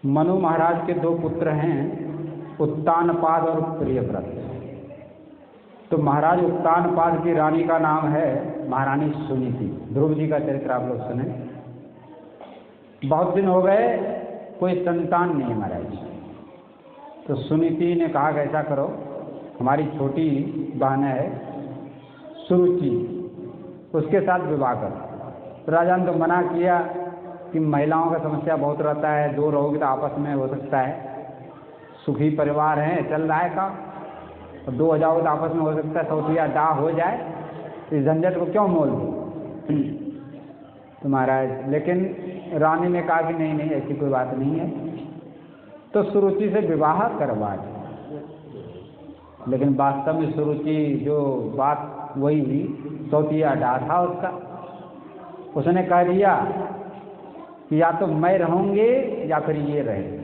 मनु महाराज के दो पुत्र हैं, उत्तानपाद और प्रियव्रत। तो महाराज उत्तानपाद की रानी का नाम है महारानी सुनीति। ध्रुव जी का चरित्र आप लोग सुने। बहुत दिन हो गए, कोई संतान नहीं महाराज। तो सुनीति ने कहा कि ऐसा करो, हमारी छोटी बहन है सुरुचि, उसके साथ विवाह करो। तो राजा ने तो मना किया कि महिलाओं का समस्या बहुत रहता है, दो रहोगे तो आपस में हो सकता है, सुखी परिवार है, चल रहा है काम, और दो हो जाओगे तो आपस में हो सकता है सौतिया डाह हो जाए, इस झंझट को क्यों मोल दो। तो महाराज लेकिन रानी ने कहा कि नहीं नहीं ऐसी कोई बात नहीं है। तो सुरुचि से विवाह करवा दिया। लेकिन वास्तव में सुरुचि जो बात वही हुई, सौतिया डाह था उसका। उसने कह दिया कि या तो मैं रहूंगी या फिर ये रहेगी।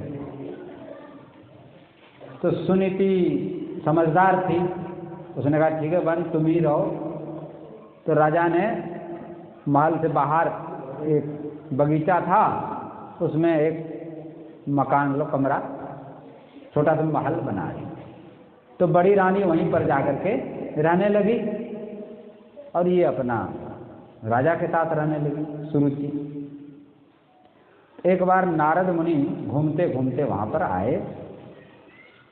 तो सुनीति समझदार थी, उसने कहा ठीक है बहन तुम ही रहो। तो राजा ने महल से बाहर एक बगीचा था, उसमें एक मकान मतलब कमरा, छोटा सा महल बना दिया। तो बड़ी रानी वहीं पर जाकर के रहने लगी और ये अपना राजा के साथ रहने लगी सुरुचि। एक बार नारद मुनि घूमते घूमते वहां पर आए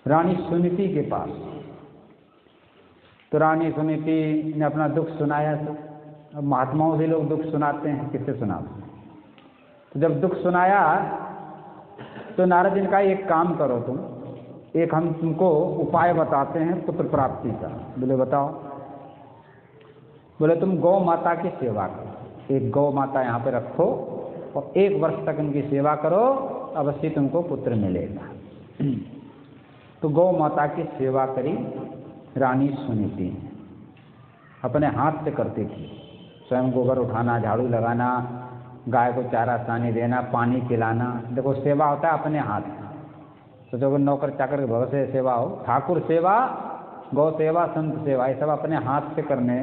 रानी सुनीति के पास। तो रानी सुनीति ने अपना दुख सुनाया। तो महात्माओं से लोग दुख सुनाते हैं, किससे सुनाते हैं। तो जब दुख सुनाया तो नारद जी ने कहा एक काम करो तुम, एक हम तुमको उपाय बताते हैं पुत्र प्राप्ति का। बोले बताओ। बोले तुम गौ माता की सेवा करो, एक गौ माता यहाँ पे रखो और 1 वर्ष तक इनकी सेवा करो, अवश्य तुमको पुत्र मिलेगा। तो गौ माता की सेवा करी रानी सुनीति, अपने हाथ से करती थी। स्वयं गोबर उठाना, झाड़ू लगाना, गाय को चारा सानी देना, पानी पिलाना। देखो सेवा होता है अपने हाथ से। तो जो नौकर चाकर के भरोसे सेवा हो, ठाकुर सेवा, गौ सेवा, संत सेवा, ये सब अपने हाथ से करने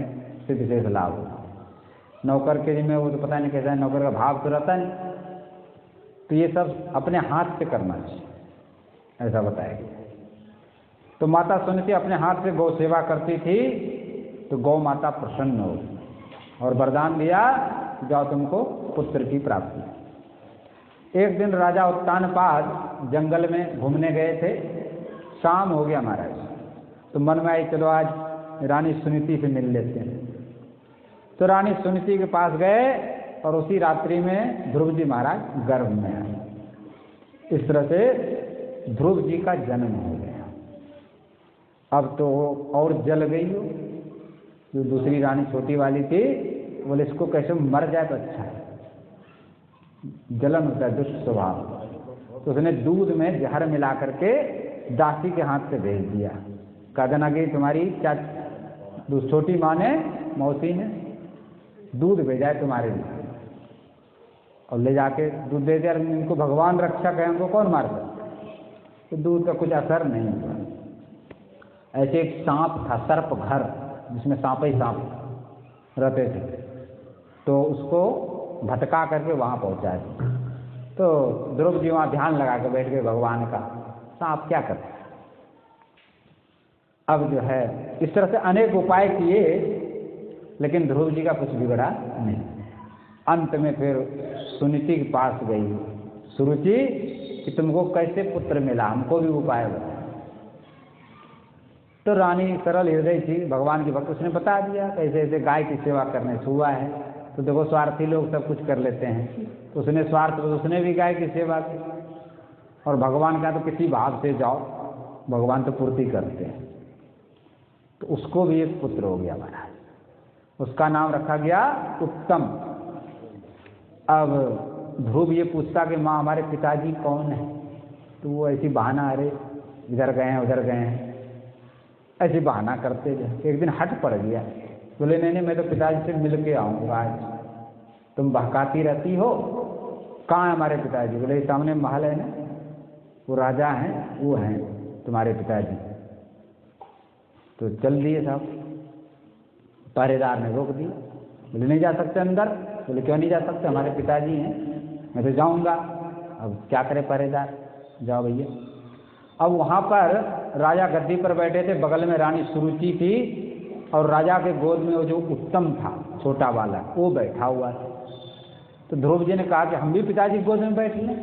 से विशेष लाभ हो। नौकर के जिम्मे वो तो पता नहीं कैसा है, नौकर का भाव तो रहता नहीं। तो ये सब अपने हाथ से करना चाहिए, ऐसा बताया गया। तो माता सुनीति अपने हाथ से गौ सेवा करती थी। तो गौ माता प्रसन्न हो और वरदान दिया जाओ तुमको पुत्र की प्राप्ति। एक दिन राजा उत्तानपाद जंगल में घूमने गए थे, शाम हो गया महाराज। तो मन में आई चलो आज रानी सुनीति से मिल लेते हैं। तो रानी सुनीति के पास गए और उसी रात्रि में ध्रुव जी महाराज गर्भ में आए। इस तरह से ध्रुव जी का जन्म हो गया। अब तो और जल गई हो, जो दूसरी रानी छोटी वाली थी, बोले इसको कैसे मर जाए तो अच्छा है, जलन होता है दुष्ट स्वभाव। तो उसने दूध में जहर मिला करके दासी के हाथ से भेज दिया। कहा देना कि तुम्हारी क्या छोटी माँ ने, मौसी ने दूध भेजा है तुम्हारे लिए, और ले जाके दूध दे दिया। इनको भगवान रक्षा कहे, उनको कौन मार सकता। तो दूध का कुछ असर नहीं हुआ। ऐसे एक सांप था, सर्प घर, जिसमें सांप ही सांप रहते थे, तो उसको भटका करके वहाँ पहुँचा दिया। तो ध्रुव जी वहाँ ध्यान लगा के बैठ गए भगवान का, सांप क्या करता है। अब जो है इस तरह से अनेक उपाय किए, लेकिन ध्रुव जी का कुछ बिगड़ा नहीं। अंत में फिर सुनीति के पास गई सुरुचि कि तुमको कैसे पुत्र मिला, हमको भी उपाय बताओ। तो रानी सरल हृदय थी, भगवान की भक्त, उसने बता दिया कैसे ऐसे गाय की सेवा करने से हुआ है। तो देखो स्वार्थी लोग सब कुछ कर लेते हैं, तो उसने स्वार्थ, उसने भी गाय की सेवा की। और भगवान का तो किसी भाव से जाओ, भगवान तो पूर्ति करते हैं। तो उसको भी एक पुत्र हो गया महाराज, उसका नाम रखा गया उत्तम। अब ध्रुव ये पूछता कि माँ हमारे पिताजी कौन है। तो वो ऐसी बहाना, अरे इधर गए हैं उधर गए हैं, ऐसी बहाना करते गए। एक दिन हट पड़ गया, बोले नहीं नहीं मैं तो पिताजी से मिल के आऊँगा आज, तुम बहकाती रहती हो, कहाँ है हमारे पिताजी। बोले सामने महल है ना, वो राजा हैं, वो हैं तुम्हारे पिताजी। तो चल दिए साहब, पहरेदार ने रोक दिया, बोले नहीं जा सकते अंदर, बोले क्यों नहीं जा सकते, हमारे पिताजी हैं, मैं तो जाऊंगा। अब क्या करे पहरेदार, जाओ भैया। अब वहाँ पर राजा गद्दी पर बैठे थे, बगल में रानी सुरुचि थी और राजा के गोद में वो जो उत्तम था छोटा वाला वो बैठा हुआ था। तो ध्रुव जी ने कहा कि हम भी पिताजी की गोद में बैठ लें।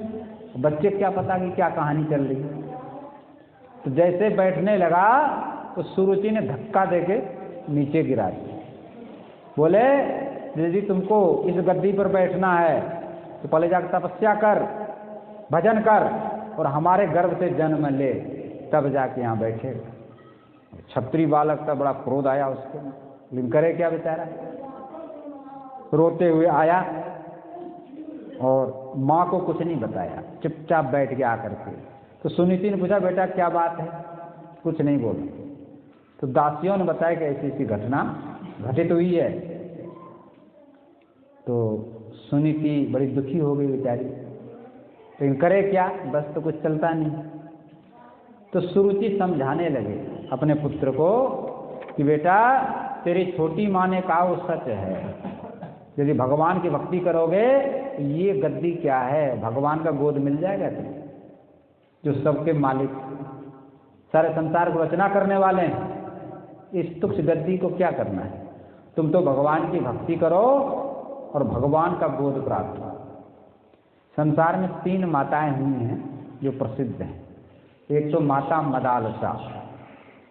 बच्चे क्या पता कि क्या कहानी चल रही है। तो जैसे बैठने लगा तो सुरुचि ने धक्का देके नीचे गिरा दिया। बोले यदि तुमको इस गद्दी पर बैठना है तो पहले जाकर तपस्या कर, भजन कर और हमारे गर्भ से जन्म ले, तब जाके यहाँ बैठे। छत्री बालक था, बड़ा क्रोध आया उसको, लेकिन करे क्या बेचारा, रोते हुए आया और माँ को कुछ नहीं बताया, चुपचाप बैठ गया आकर के। तो सुनीति ने पूछा बेटा क्या बात है, कुछ नहीं बोला। तो दासियों ने बताया कि ऐसी ऐसी घटना घटित हुई है। तो सुनीति बड़ी दुखी हो गई बेचारी, लेकिन करे क्या, बस तो कुछ चलता नहीं। तो सुरुचि समझाने लगे अपने पुत्र को कि बेटा तेरी छोटी माँ ने कहा वो सच है, यदि भगवान की भक्ति करोगे ये गद्दी क्या है, भगवान का गोद मिल जाएगा तुम्हें, जो सबके मालिक, सारे संसार को रचना करने वाले हैं। इस तुच्छ गद्दी को क्या करना है, तुम तो भगवान की भक्ति करो और भगवान का गोद प्राप्त हो। संसार में 3 माताएं हुई हैं जो प्रसिद्ध हैं। एक तो माता मदालसा,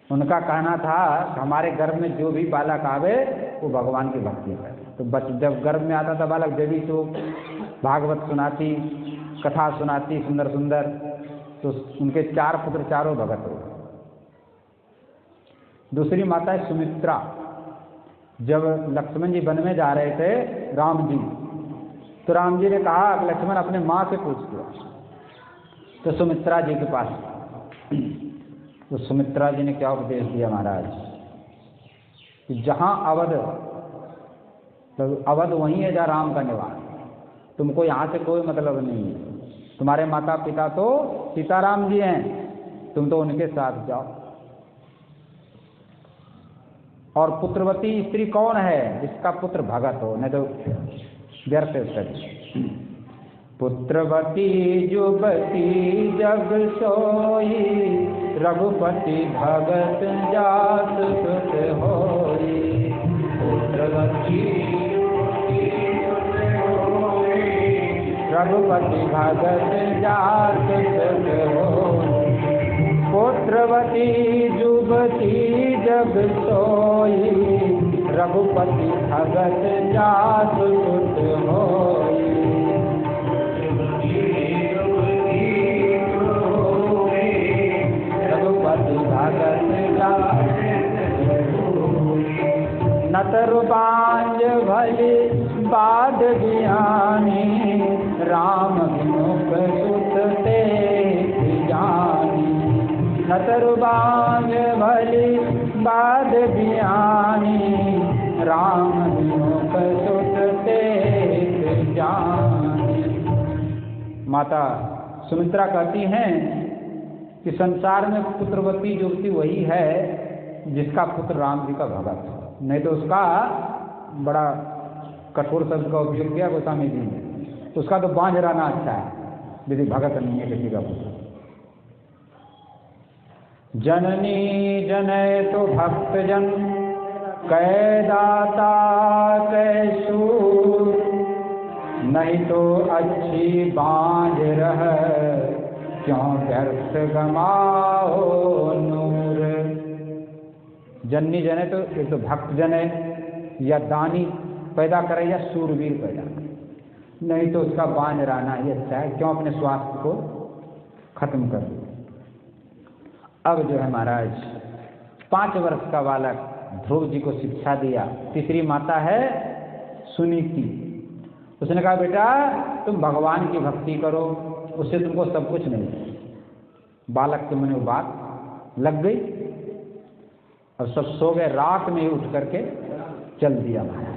उनका कहना था हमारे गर्भ में जो भी बालक आवे वो भगवान की भक्ति करे। तो जब गर्भ में आता था बालक, देवी तो भागवत सुनाती, कथा सुनाती सुंदर सुंदर, तो उनके 4 पुत्र चारों भगत हो। दूसरी माता है सुमित्रा। जब लक्ष्मण जी वन में जा रहे थे राम जी, तो राम जी ने कहा लक्ष्मण अपने माँ से पूछ लो। तो सुमित्रा जी के पास, तो सुमित्रा जी ने क्या उपदेश दिया महाराज कि जहाँ अवध, तो अवध वहीं है जहाँ राम का निवास, तुमको यहाँ से कोई मतलब नहीं है। तुम्हारे माता पिता तो सीताराम जी हैं, तुम तो उनके साथ जाओ। और पुत्रवती स्त्री कौन है, जिसका पुत्र भगत हो, नहीं तो व्यर्थ है। पुत्रवती जुबती जग सोई, रघुपति भगत जात सुत होई। पुत्रवती रघुपति भगत जात सुत होई। पुत्रवती जुबती जग सोई, रघुपति भगत जात सुत होई। रघुपति भगत जात नतर बांझ भली बाध ज्ञानी, राम विमुख सुत ते जानी। नतर बांझ भली बाध ज्ञानी, राम विमुख सुत ते जानी। माता सुमित्रा कहती हैं कि संसार में पुत्रवती युवती वही है जिसका पुत्र राम जी का भगत है, नहीं तो उसका बड़ा कठोर शब्द का उपयोग किया गोस्वामी जी ने, उसका तो बांझ रहना अच्छा है यदि भगत नहीं है किसी का पुत्र। जननी जनै तो भक्त जन, कै दाता कै सूर, नहीं तो अच्छी बांझ रह, क्यों व्यर्थ गमाओ नूर। जननी जने तो एक तो भक्त जने या दानी पैदा करे या सूरवीर पैदा करे, नहीं तो उसका बांझ रहना ही अच्छा है, क्यों अपने स्वास्थ्य को खत्म कर दो। अब जो है महाराज 5 वर्ष का बालक ध्रुव जी को शिक्षा दिया। तीसरी माता है सुनीति, उसने कहा बेटा तुम भगवान की भक्ति करो, उससे तुमको सब कुछ मिलेगा। बालक के मन में बात लग गई और सब सो गए। रात में ही उठ करके चल दिया महाराज,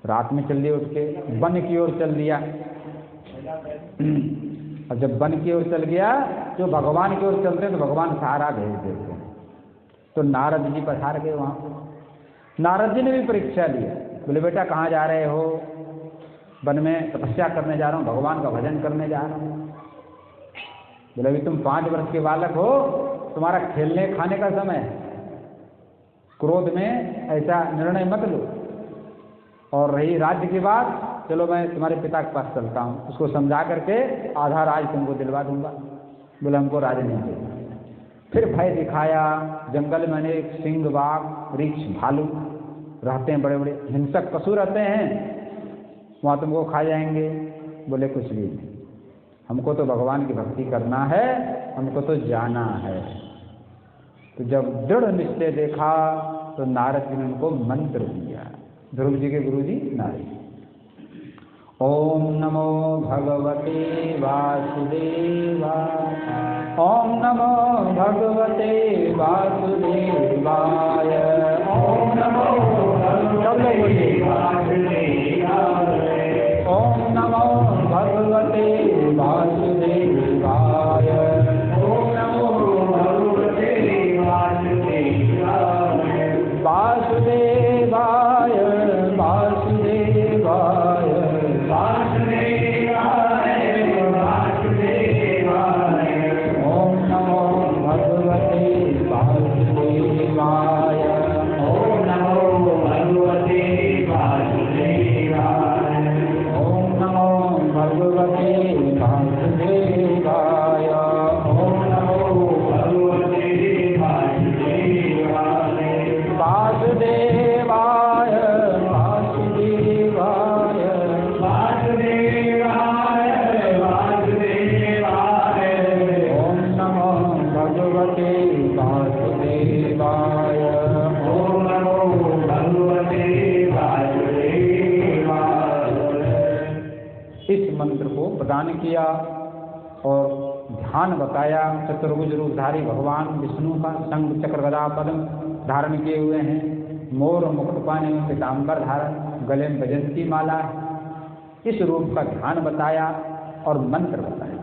रात में चल दिया, उठ के वन की ओर चल दिया। और जब वन की ओर चल गया, जो भगवान की ओर चलते हैं तो भगवान सहारा भेज देते हैं। तो नारद जी पधार गए वहाँ। नारद जी ने भी परीक्षा लिया बोले बेटा कहाँ जा रहे हो? वन में तपस्या करने जा रहा हूँ, भगवान का भजन करने जा रहा हूँ। बोले अभी तुम 5 वर्ष के बालक हो, तुम्हारा खेलने खाने का समय है, क्रोध में ऐसा निर्णय मत लो। और रही राज्य की बात, चलो मैं तुम्हारे पिता के पास चलता हूँ, उसको समझा करके आधा राज तुमको दिलवा दूंगा। बोले हमको राज नहीं चाहिए। फिर भय दिखाया, जंगल में अनेक सिंह, बाघ, वृक्ष, भालू रहते हैं, बड़े बड़े हिंसक पशु रहते हैं, वहाँ तुमको खा जाएंगे। बोले कुछ भी नहीं, हमको तो भगवान की भक्ति करना है, हमको तो जाना है। तो जब दृढ़ निश्चय देखा तो नारद जी ने उनको मंत्र दिया। ध्रुव जी के गुरु जी नारद। ओम नमो भगवते वासुदेवाय, ओम नमो भगवते वासुदेवाय, ओम नमो भगवते वासुदेवाय, ओम नमो भगवते वासुदेवाय, ओम नमो भगवते वासुदेवाय, वासुदेवाय वासुदेवाय, ओम नमो भगवते वासुदेवाय, ओम नमो भगवते वासुदेवाय, ओम नमो भगवते वासुदेवाय, ओम नमो भगवते वासुदेवाय, वासुदेवाय वासुदेवाय, वासुदेवाय वासुदेवाय, ओम नमो भगवते वासुदेवाय, ओम नमो भगवते वासुदेवाय। इस मंत्र को प्रदान किया और ध्यान बताया। चतुर्भुज रूपधारी भगवान विष्णु का शंख चक्र गदा पद्म धारण किए हुए हैं, मोर मुकुट पाने में पीताम्बर धारण, गले में वैजयंती माला। इस रूप का ध्यान बताया और मंत्र बताया।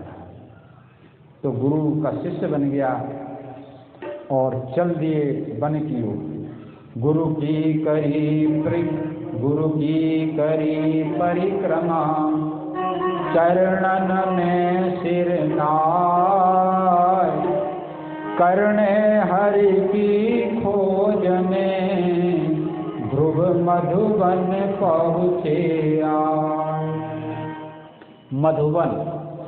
तो गुरु का शिष्य बन गया और चल दिए वन की ओर। गुरु की करी परिक्रमा, चरणन में सिर नाय, करने हरि की खोज में ध्रुव मधुबन पहुँचे आए। मधुबन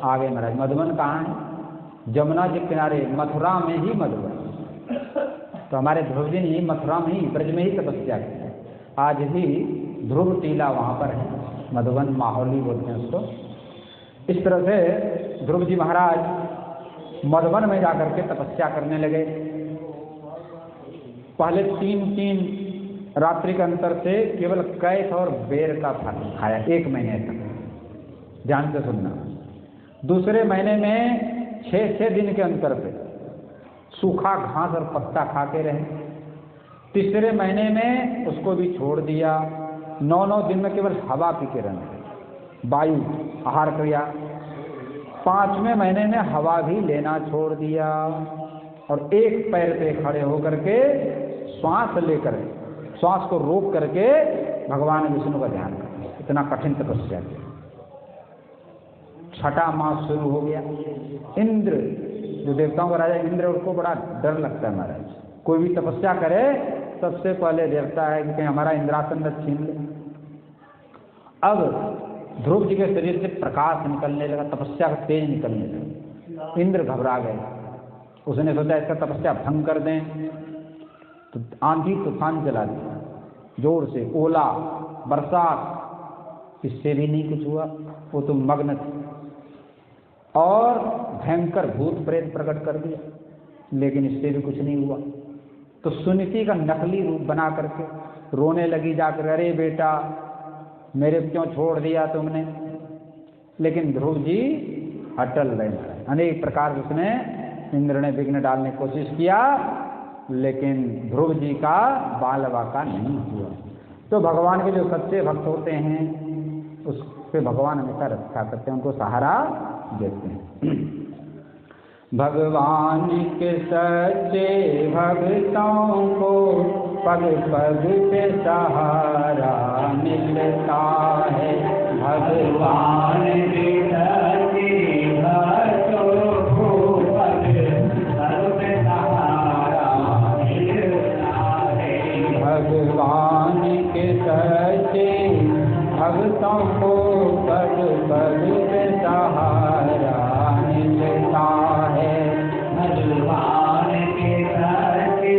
आगे महाराज, मधुबन कहाँ है? जमुना के किनारे, मथुरा में ही मधुबन। तो हमारे ध्रुव जी ने मथुरा में ही, ब्रज में ही तपस्या की। आज भी ध्रुव टीला वहाँ पर है, मधुबन माहौली बोलते हैं उसको। इस तरह से ध्रुव जी महाराज मधुबन में जाकर के तपस्या करने लगे। पहले 3 रात्रि के अंतर से केवल कैथ और बेर का फल खाया 1 महीने तक, ध्यान से सुनना। दूसरे महीने में 6 दिन के अंतर पे सूखा घास और पत्ता खा के रहे। तीसरे महीने में उसको भी छोड़ दिया। 9 दिन में केवल हवा पी के रहना, वायु आहार क्रिया। 5वें महीने में हवा भी लेना छोड़ दिया और एक पैर पे खड़े होकर के श्वास लेकर, श्वास को रोक करके भगवान विष्णु का ध्यान कर। इतना कठिन तपस्या किया। 6ठा मास शुरू हो गया। इंद्र, जो देवताओं का राजा इंद्र, उसको बड़ा डर लगता है महाराज। कोई भी तपस्या करे सबसे पहले डरता है कि कहीं हमारा इंद्रासन न छीन ले। अब ध्रुव जी के शरीर से प्रकाश निकलने लगा, तपस्या का तेज निकलने लगा। इंद्र घबरा गए। उसने सोचा इसका तपस्या भंग कर दें, तो आंधी तूफान चला दिया जोर से, ओला बरसात, इससे भी नहीं कुछ हुआ। वो तो मग्न थे और भयंकर भूत प्रेत प्रकट कर दिया, लेकिन इससे भी कुछ नहीं हुआ। तो सुनीति का नकली रूप बना करके रोने लगी जाकर, अरे बेटा मेरे क्यों छोड़ दिया तुमने। लेकिन ध्रुव जी अटल रहे। अनेक प्रकार से उसने, इंद्र ने विघ्न डालने की कोशिश किया, लेकिन ध्रुव जी का बाल वाका नहीं हुआ। तो भगवान के जो सच्चे भक्त होते हैं उस पे भगवान हमेशा रक्षा करते हैं, उनको सहारा देते हैं। भगवान के सच्चे भक्तों को पग पग पे सहारा मिलता है। भगवान की सच्ची भक्तों को पग पग पे सहारा मिलता है। भगवान के सच्चे भक्तों को पग पग पे सहारा मिलता है। भगवान के सच्चे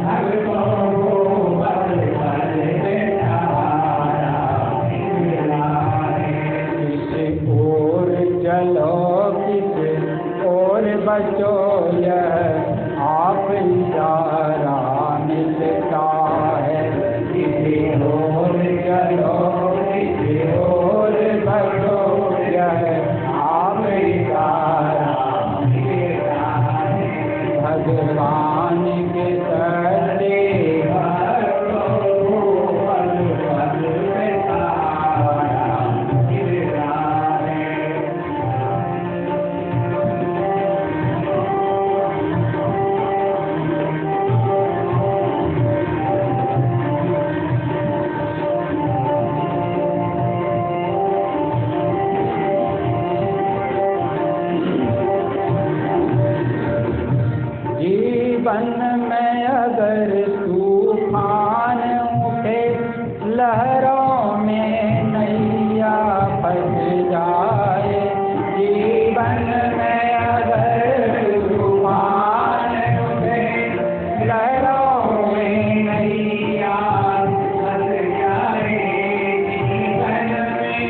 भक्तों को पग पग पे सहारा मिलता है। किस ओर चलो किस ओर बचो यह आप इशारा मिलता है। किस ओर चलो किस ओर बचो यह आप इशारा मिलता है। भगवान के सच्चे भक्तों को पग पग पे सहारा मिलता है। जीवन में अगर तूफान उठे लहरों में नैया फंस जाए। जीवन में अगर तूफान उठे लहरों में नैया फंस जाए। जीवन में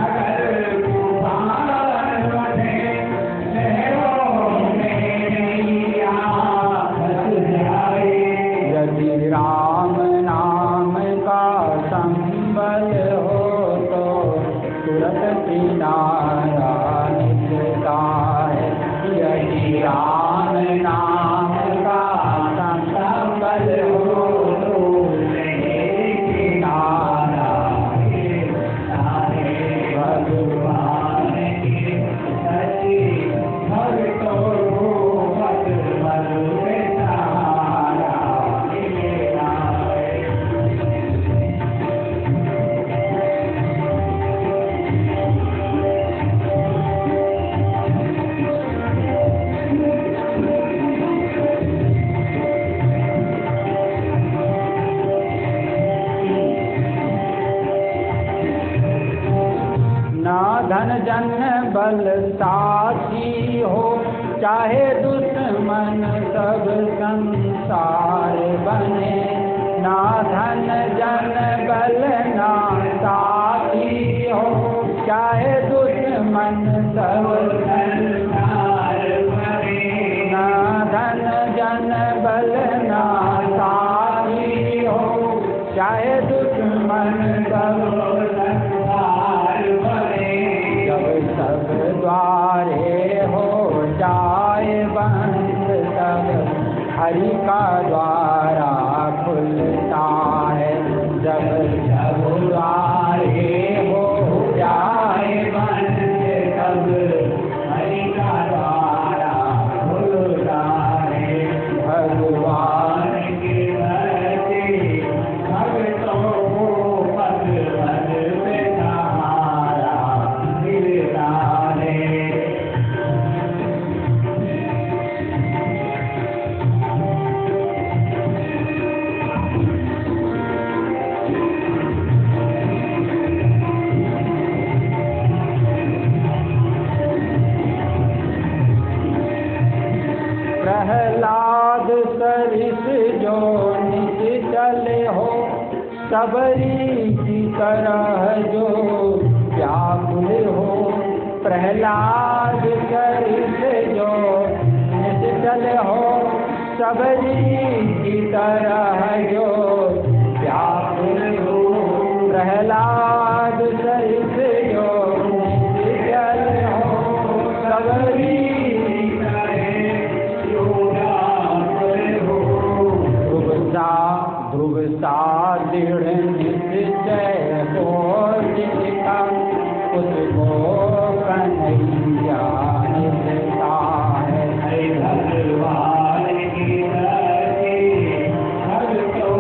अगर तूफान उठे लहरों में नैया यदि राम नाम का संबल हो तो तुरंत किनारा मिलता है। यदि राम नाम का संबल हो तो किनारा मिलता है। भगवान के सच्चे भक्तों को पग पग पे सहारा मिलता है। ना धन जन बल साथी हो चाहे दुश्मन सब संसार बने। ना धन जन बल ना साथी हो चाहे दुश्मन सब संसार बने। ना धन जन बल ना साथी हो चाहे दुश्मन सब संसार बने। जब सब द्वारे हो जाए बंद तब हरि का द्वारा खुलता है। जब सब द्वारे हो जाए बंद तब हरि का द्वारा खुलता है। भगवान के सच्चे भक्तों को पग पग पे सहारा मिलता है। प्रहलाद सरिस जो नित चले हो सबरी की तरह जो व्याकुल हो। प्रहलाद सरिस जो नित चले हो सबरी की तरह जो व्याकुल हो। प्रहलाद सरिस जो नित चले हो सबरी ध्रुव सा दृढ़ निश्चय हो जिसका उसको कन्हैया मिलता है। भगवान की भक्तों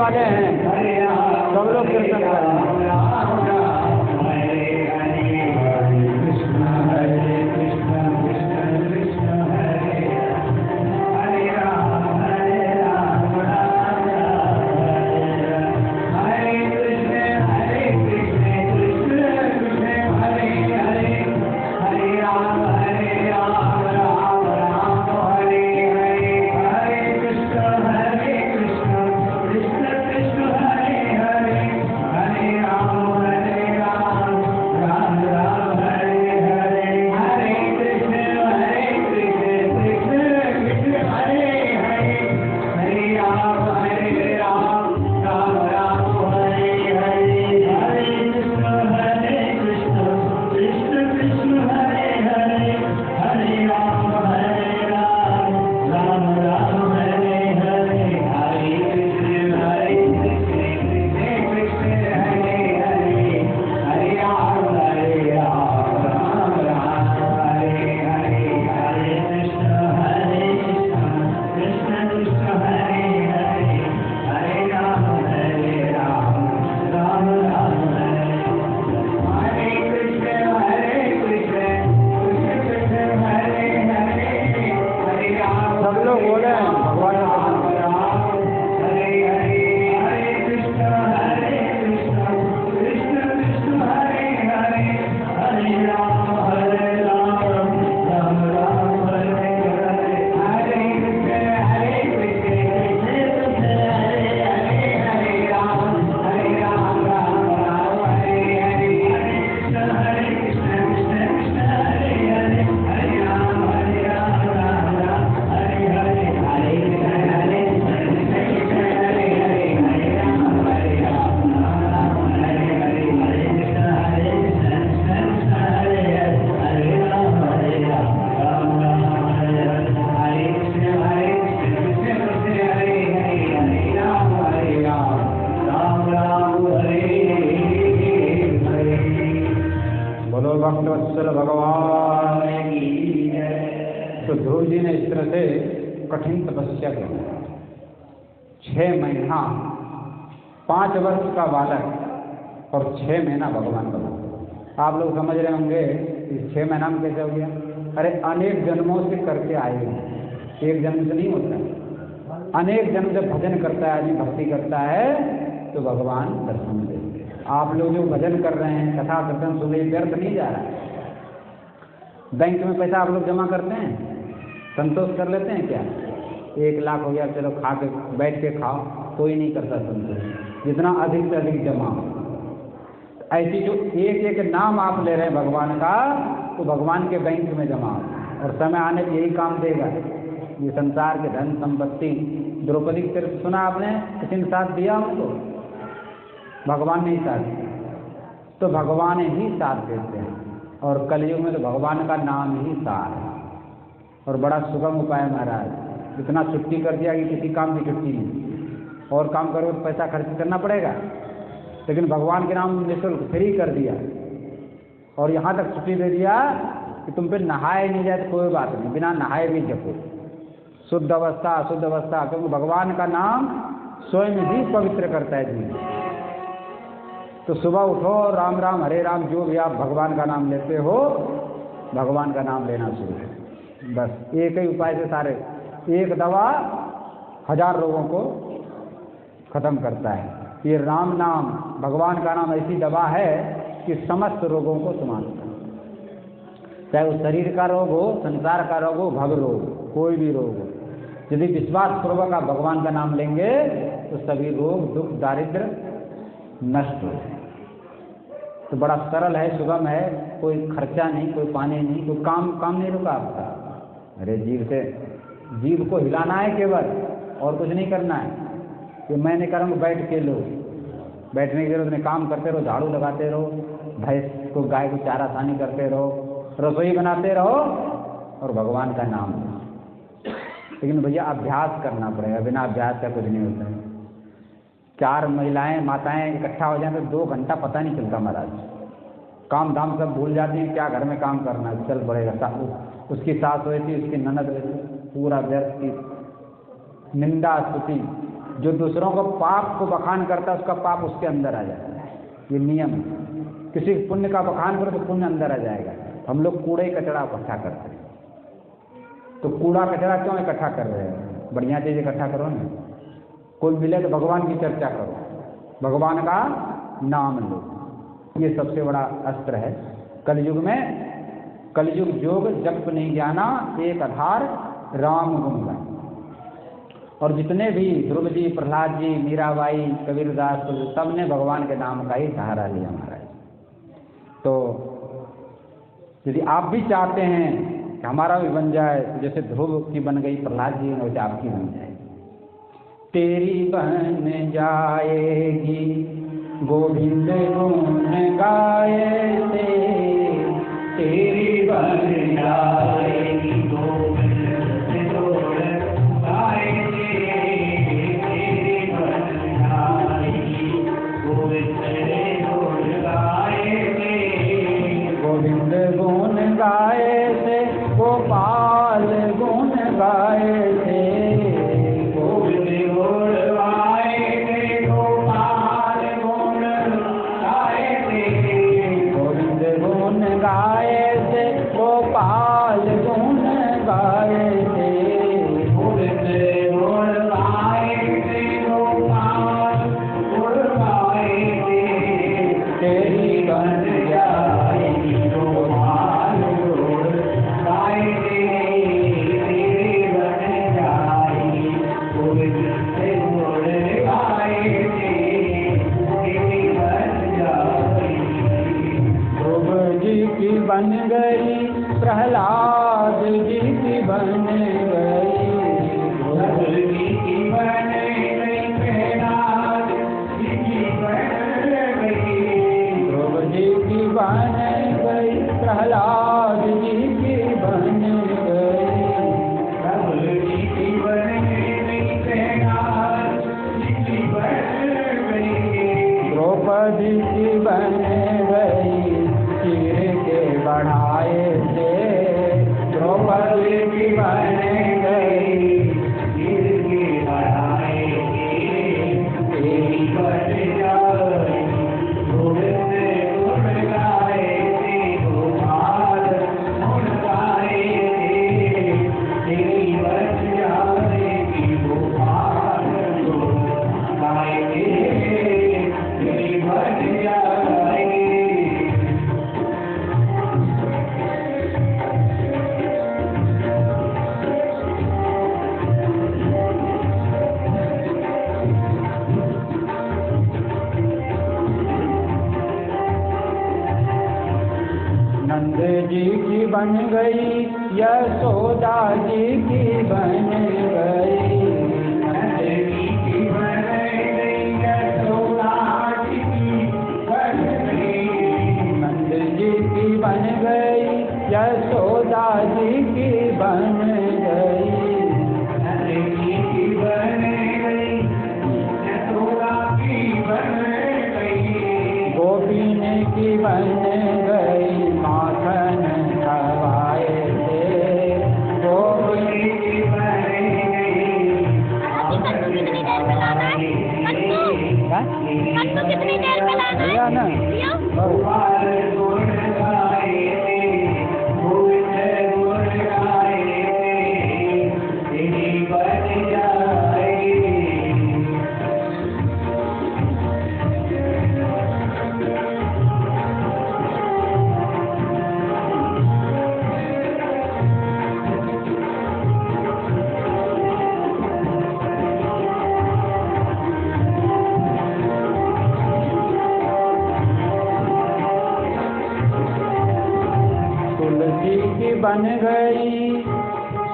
वाले हैं, सब लोग कीर्तन करें। भक्तवत्सल भगवान की जय। तो ध्रुव जी ने इस तरह से कठिन तपस्या की। 6 महीना 5 वर्ष का बालक और 6 महीना भगवान का। आप लोग समझ रहे होंगे इस 6 महीना में कैसे हो गया? अरे अनेक जन्मों से करके आए हैं, एक जन्म से नहीं होता। अनेक जन्म जब भजन करता है, आदमी भक्ति करता है तो भगवान दर्शन देते। आप लोग जो भजन कर रहे हैं, कथा कीर्तन सुन रहे, व्यर्थ नहीं जा रहा है। बैंक में पैसा आप लोग जमा करते हैं, संतोष कर लेते हैं क्या? 1 लाख हो गया, चलो खा के बैठ के खाओ, कोई नहीं करता संतोष। जितना अधिक से अधिक जमा। ऐसी जो एक एक नाम आप ले रहे हैं भगवान का, तो भगवान के बैंक में जमा, और समय आने पर यही काम देगा। ये संसार के धन संपत्ति, द्रौपदी के चरित्र सुना आपने, किसी ने साथ दिया उनको? भगवान ने ही साथ दिया। तो भगवान ही साथ देते हैं, और कलयुग में तो भगवान का नाम ही सार है। और बड़ा सुगम उपाय महाराज, इतना छुट्टी कर दिया कि किसी काम की छुट्टी नहीं। और काम करो तो पैसा खर्च करना पड़ेगा, लेकिन भगवान के नाम निःशुल्क फ्री कर दिया। और यहाँ तक छुट्टी दे दिया कि तुम पे नहाए नहीं जाए तो कोई बात नहीं, बिना नहाए भी जपो, शुद्ध अवस्था अशुद्ध अवस्था, क्योंकि भगवान का नाम स्वयं ही पवित्र करता है जी। तो सुबह उठो, राम राम हरे राम, जो भी आप भगवान का नाम लेते हो, भगवान का नाम लेना शुरू करो। बस एक ही उपाय से सारे, एक दवा 1000 रोगों को खत्म करता है। ये राम नाम, भगवान का नाम ऐसी दवा है कि समस्त रोगों को समाप्त कर, चाहे वो शरीर का रोग हो, संसार का रोग हो, भव रोग, कोई भी रोग हो। यदि विश्वास पूर्वक आप भगवान का नाम लेंगे तो सभी रोग दुख दारिद्र नष्ट हो। तो बड़ा सरल है, सुगम है, कोई खर्चा नहीं, कोई पानी नहीं, कोई काम नहीं रुका आपका। अरे जीव को हिलाना है केवल, और कुछ नहीं करना है। कि मैं नहीं करूँगा, बैठ के लो, बैठने के लिए अपने काम करते रहो, झाड़ू लगाते रहो, भैंस को गाय को चारा सानी करते रहो, रसोई बनाते रहो, और भगवान का नाम। लेकिन भैया अभ्यास करना पड़ेगा, बिना अभ्यास का कुछ नहीं होता है। 4 महिलाएं माताएं इकट्ठा हो जाए तो 2 घंटा पता नहीं चलता महाराज। काम धाम सब भूल जाती हैं, क्या घर में काम करना है, चल पड़ेगा। उसकी सास रहती, उसकी ननद रहती, पूरा व्यर्थ की निंदा स्तुति जो दूसरों को पाप को बखान करता है उसका पाप उसके अंदर आ जाता है, ये नियम है। किसी पुण्य का बखान करो तो पुण्य अंदर आ जाएगा। हम लोग कूड़े कचरा इकट्ठा करते हैं, तो कूड़ा कचरा क्यों इकट्ठा कर रहे हैं? बढ़िया चीज़ इकट्ठा करो ना। कोई मिले तो भगवान की चर्चा करो, भगवान का नाम लो, ये सबसे बड़ा अस्त्र है कलयुग में। कलयुग योग जप नहीं जाना, एक आधार राम गुण गाना। और जितने भी ध्रुव जी, प्रहलाद जी, मीराबाई, कबीरदास, सब ने भगवान के नाम का ही सहारा लिया महाराज। तो यदि आप भी चाहते हैं कि हमारा भी बन जाए, तो जैसे ध्रुव की बन गई प्रहलाद जी, वैसे आपकी बन जाए। तेरी बन जाएगी गोविंद गुण गाए से, तेरी बन जाएगी गोविंद गुण गाए से, तेरी बन जाएगी गोविंद गुण गाए से, गोविंद गुण गाए से, गोपाल गुण गाए से, गोपाल गुण गाए थे, गोविंद गुण गाए थे, गोपाल गुण गाए थे, तेरी बन जाएगी गोपाल गुण गाए थे, तेरी बन जाएगी गोविंद गुण गाए थे, तेरी बन जाएगी। ध्रुव जी की बन गई, प्रहलाद जी की बन गई, ध्रुव जी की बन गई, प्रहलाद जी की बन गई, ध्रुव जी की बन गई, प्रहलाद जी की बन गई, ध्रुव जी की बन गई, प्रहलाद जी की बन गई, द्रौपदी की बन गई, चीर के बढ़ाए से, द्रौपदी की बन गई, चीर के बढ़ाए से, तेरी बन जाएगी गोविंद गुण गाए से, गोपाल गुण गाए से, तेरी बन जाएगी गोपाल गुण गाए से, तेरी बन जाएगी। नंद जी की बन गई, यशोदा जी की बन गई, नंद जी की बन गई, यशोदा जी की बन गई, नंद जी की बन गई, यशोदा जी की बन गई, नंद जी की बन गई, यशोदा की बन गई, गोपीन की बन गई, माखन खवाए थे, गोपी की बन गई, माखन खवाए थे, कितनी देर में लाना ना गोपाल गुण गाए थे, गोविंद गुण गाए थे, तेरी बन जाएगी। तुलसी की बन गई,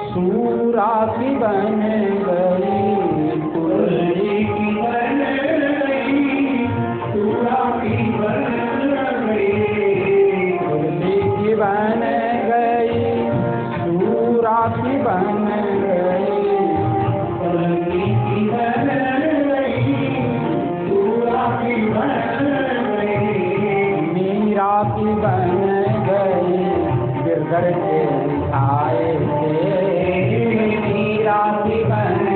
सूरा की बन गई, तुलसी की बन गई, सूरा की बन गई, तुलसी की बन गई, सूरा की बन गई, तुलसी की बन गई, सूरा की बन गई, मीरा की बन गई, गिरधर के आए थे, मीरा की बन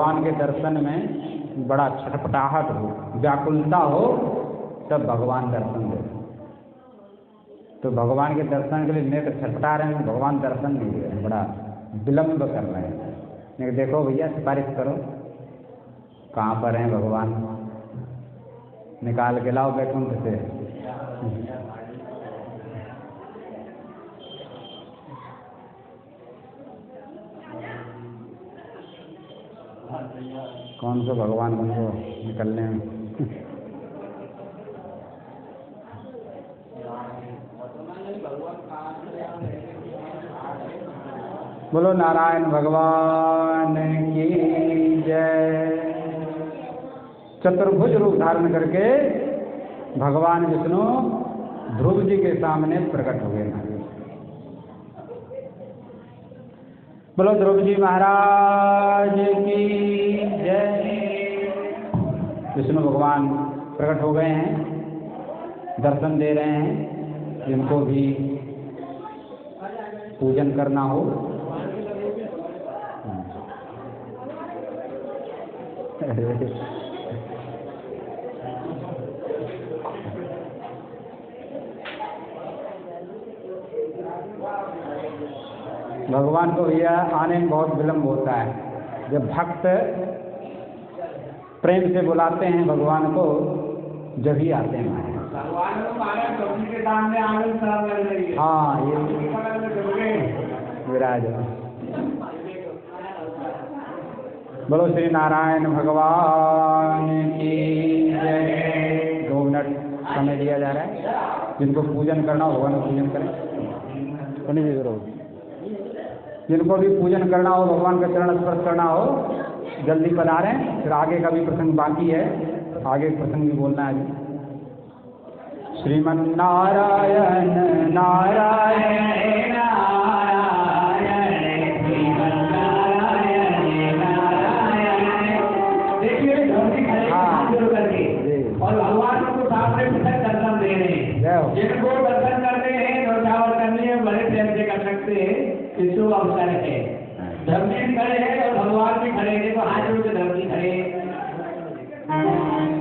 भगवान के दर्शन में बड़ा छटपटाहट हो, व्याकुलता हो, तब भगवान दर्शन दे। तो भगवान के दर्शन के लिए नेत्र छटपटा रहे हैं, भगवान दर्शन नहीं दे रहे, बड़ा विलम्ब कर रहे हैं। नहीं देखो भैया सिफारिश करो, कहाँ पर हैं भगवान, निकाल के लाओ बैकुंठ से। कौन सा भगवान उनको निकलने में बोलो नारायण भगवान की जय। चतुर्भुज रूप धारण करके भगवान विष्णु ध्रुव जी के सामने प्रकट हो गए। बोलो ध्रुव जी महाराज की जय। विष्णु भगवान प्रकट हो गए हैं, दर्शन दे रहे हैं। जिनको भी पूजन करना हो भगवान को भैया आने में बहुत विलम्ब होता है। जब भक्त प्रेम से बुलाते हैं भगवान को, जब ही आते हैं भगवान को के सामने आनंद। हाँ ये विराज। बोलो श्री नारायण भगवान की जय। 2 मिनट समय दिया जा रहा है। जिनको पूजन करना हो भगवान का पूजन करें। जिनको भी पूजन करना हो, भगवान का चरण स्पर्श करना हो, जल्दी पधारें। फिर आगे का भी प्रसंग बाकी है, आगे प्रसंग भी बोलना है। श्रीमन नारायण नारायण नारायण श्रीमन नारायण नारायण। देखिए और भगवान को सामने दर्शन दे रहे हैं। जिनको दर्शन करते हैं न्यौछावर करने में बड़े प्रेम से कर सकते हैं। शुभ अवसर है। धरती भी खड़े हैं और भगवान भी खड़े हैं। तो हाथ जोड़ के धरती खड़े।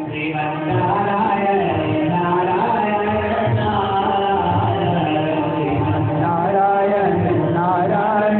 श्रीमन नारायण नारायण नारायण नारायण नारायण श्रीमन नारायण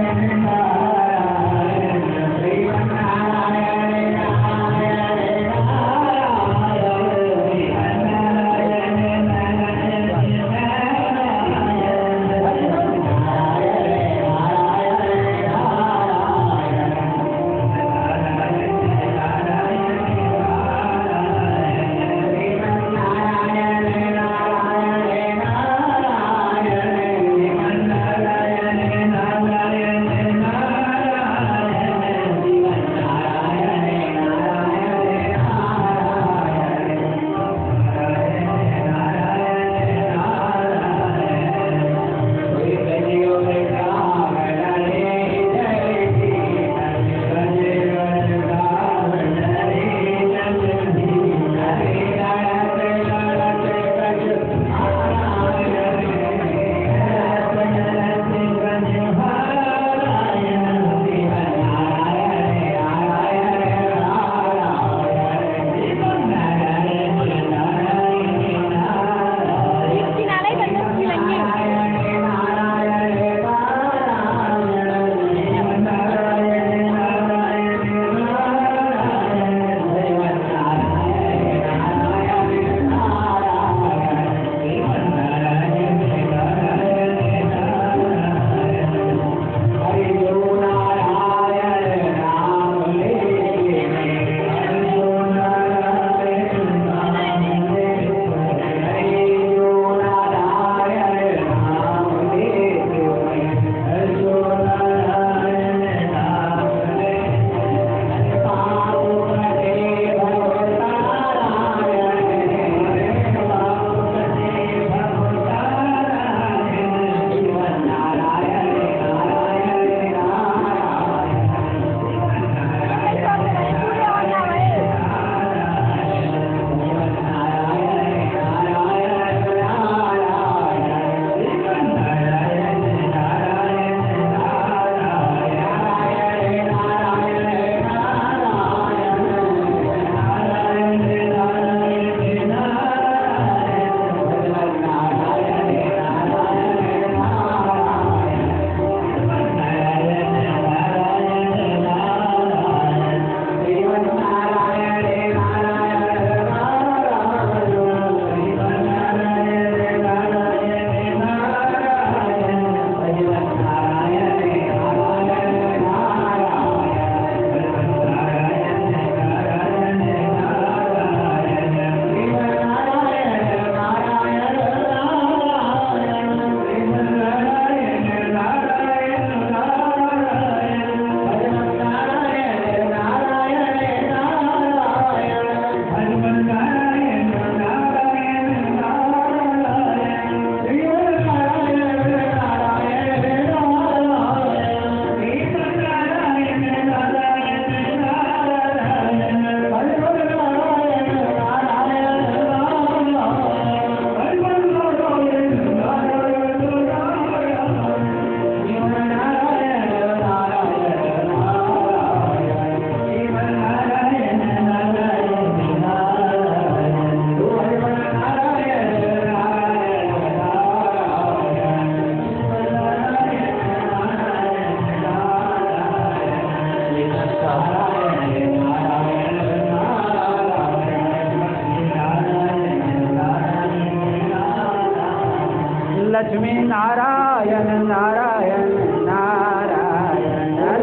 लक्ष्मी नारायण नारायण नारायण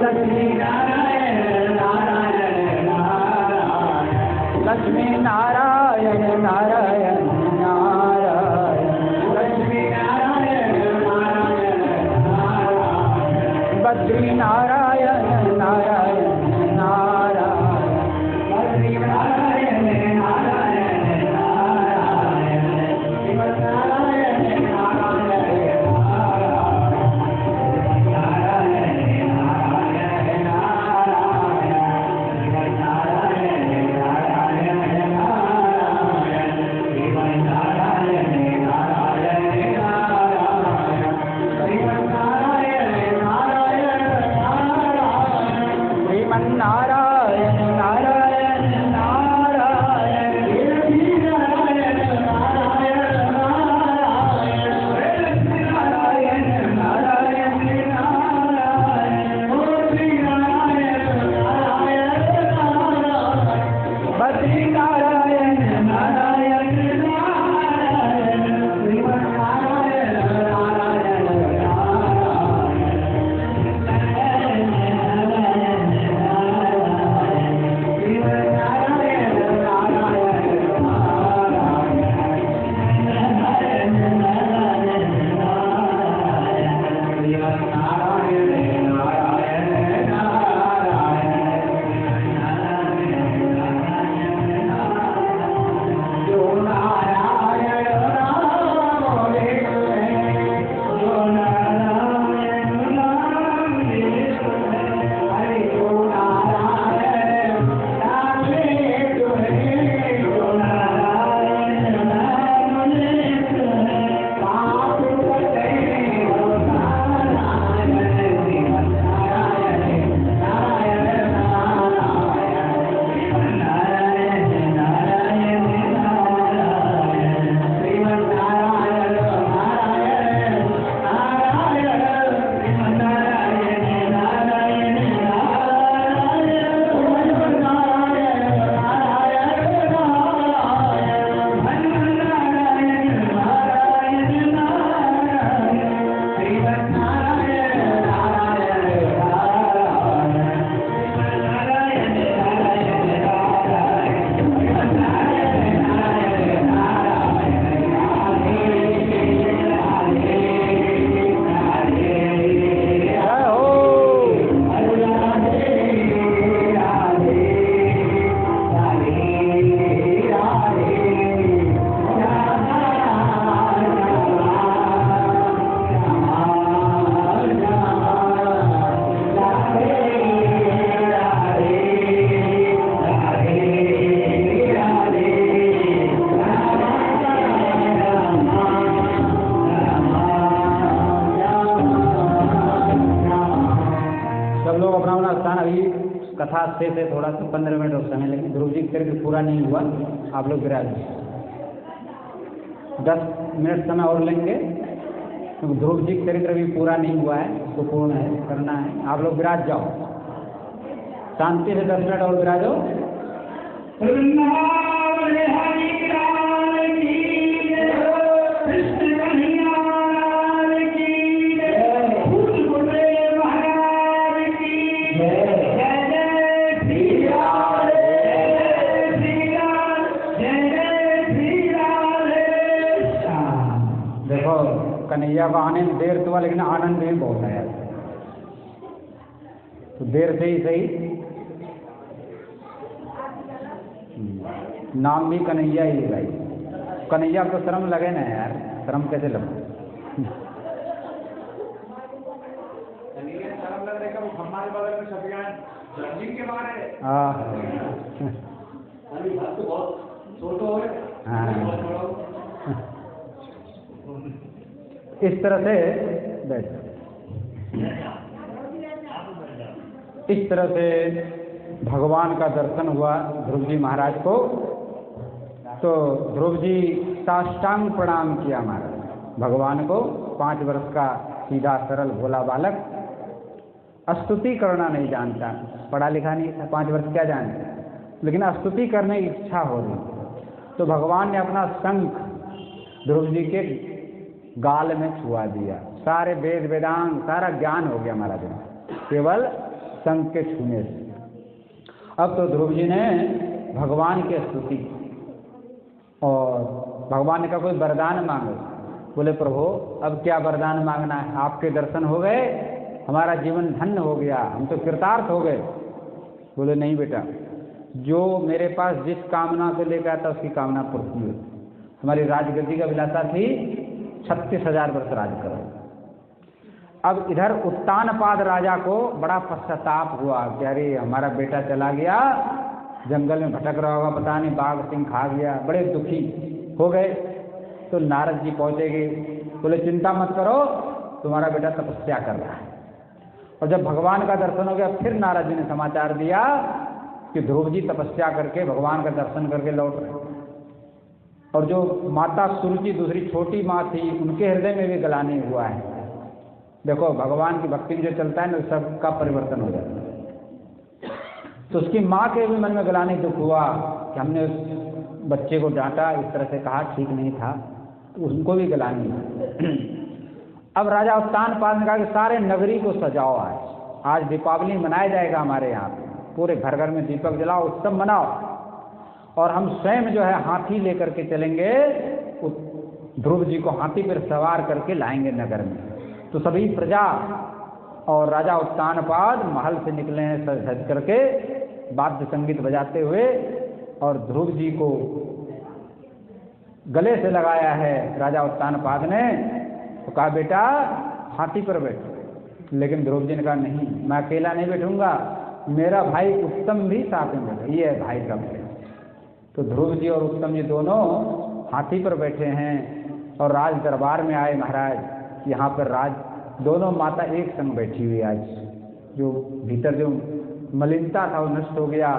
लक्ष्मी नारायण नारायण नारायण लक्ष्मी नारायण नारायण नारायण लक्ष्मी नारायण नारायण नारायण बद्री नारायण नारायण नारायण बद्री नारायण नारायण नारायण श्रीमद् नारायण कथा से थोड़ा सा 15 मिनट और समय लेकिन ध्रुव जी करके पूरा नहीं हुआ। आप लोग विराज 10 मिनट समय और लेंगे क्योंकि ध्रुव जी चरित्र भी पूरा नहीं हुआ है, उसको पूर्ण है करना है। आप लोग विराज जाओ शांति से 10 मिनट और विराजो। कन्हैया को आने में देर तो हुआ लेकिन आनंद भी बहुत आया, तो देर से ही सही नाम भी कन्हैया ही भाई। कन्हैया को शर्म लगे ना यार, शर्म कैसे लगे? इस तरह से बैठ, इस तरह से भगवान का दर्शन हुआ ध्रुव जी महाराज को। तो ध्रुव जी साष्टांग प्रणाम किया महाराज भगवान को। 5 वर्ष का सीधा सरल भोला बालक, स्तुति करना नहीं जानता, पढ़ा लिखा नहीं था, 5 वर्ष क्या जाने, लेकिन स्तुति करने की इच्छा हो रही। तो भगवान ने अपना शंख ध्रुव जी के गाल में छुआ दिया, सारे वेद वेदांग सारा ज्ञान हो गया महाराज ने, केवल शंख के छूने से। अब तो ध्रुव जी ने भगवान की स्तुति और भगवान ने कहा कोई वरदान मांगो। बोले प्रभु अब क्या वरदान मांगना है, आपके दर्शन हो गए, हमारा जीवन धन्य हो गया, हम तो कृतार्थ हो गए। बोले नहीं बेटा, जो मेरे पास जिस कामना को लेकर आता उसकी कामना पूर्ति हुई। हमारी राजगद्दी का विलासा थी 36,000 वर्ष राज करो। अब इधर उत्तानपाद राजा को बड़ा पश्चाताप हुआ कि अरे हमारा बेटा चला गया, जंगल में भटक रहा होगा, पता नहीं बाघ सिंह खा गया, बड़े दुखी हो गए। तो नारद जी पहुँचेंगे, बोले चिंता मत करो, तुम्हारा बेटा तपस्या कर रहा है। और जब भगवान का दर्शन हो गया, फिर नारद जी ने समाचार दिया कि ध्रुव जी तपस्या करके भगवान का दर्शन करके लौट रहे। और जो माता सुरुचि दूसरी छोटी माँ थी, उनके हृदय में भी ग्लानि हुआ है। देखो भगवान की भक्ति में जो चलता है ना, सबका परिवर्तन हो जाता है। तो उसकी माँ के भी मन में ग्लानि दुख हुआ कि हमने उस बच्चे को डांटा, इस तरह से कहा, ठीक नहीं था, तो उनको भी ग्लानि। अब राजा उत्तानपाद ने कहा कि सारे नगरी को सजाओ, आज दीपावली मनाया जाएगा हमारे यहाँ, पूरे घर घर में दीपक जलाओ, उत्सव मनाओ, और हम स्वयं जो है हाथी लेकर के चलेंगे, ध्रुव जी को हाथी पर सवार करके लाएंगे नगर में। तो सभी प्रजा और राजा उत्तानपाद महल से निकले हैं सज धज करके, वाद्य संगीत बजाते हुए, और ध्रुव जी को गले से लगाया है राजा उत्तानपाद ने। तो कहा बेटा हाथी पर बैठो, लेकिन ध्रुव जी ने कहा नहीं, मैं अकेला नहीं बैठूंगा, मेरा भाई उत्तम भी साथ में बैठा, ये है भाई का प्रेम। तो ध्रुव जी और उत्तम जी दोनों हाथी पर बैठे हैं और राज दरबार में आए महाराज। यहाँ पर राज दोनों माता एक संग बैठी हुई, आज जो भीतर जो मलिनता था वो नष्ट हो गया।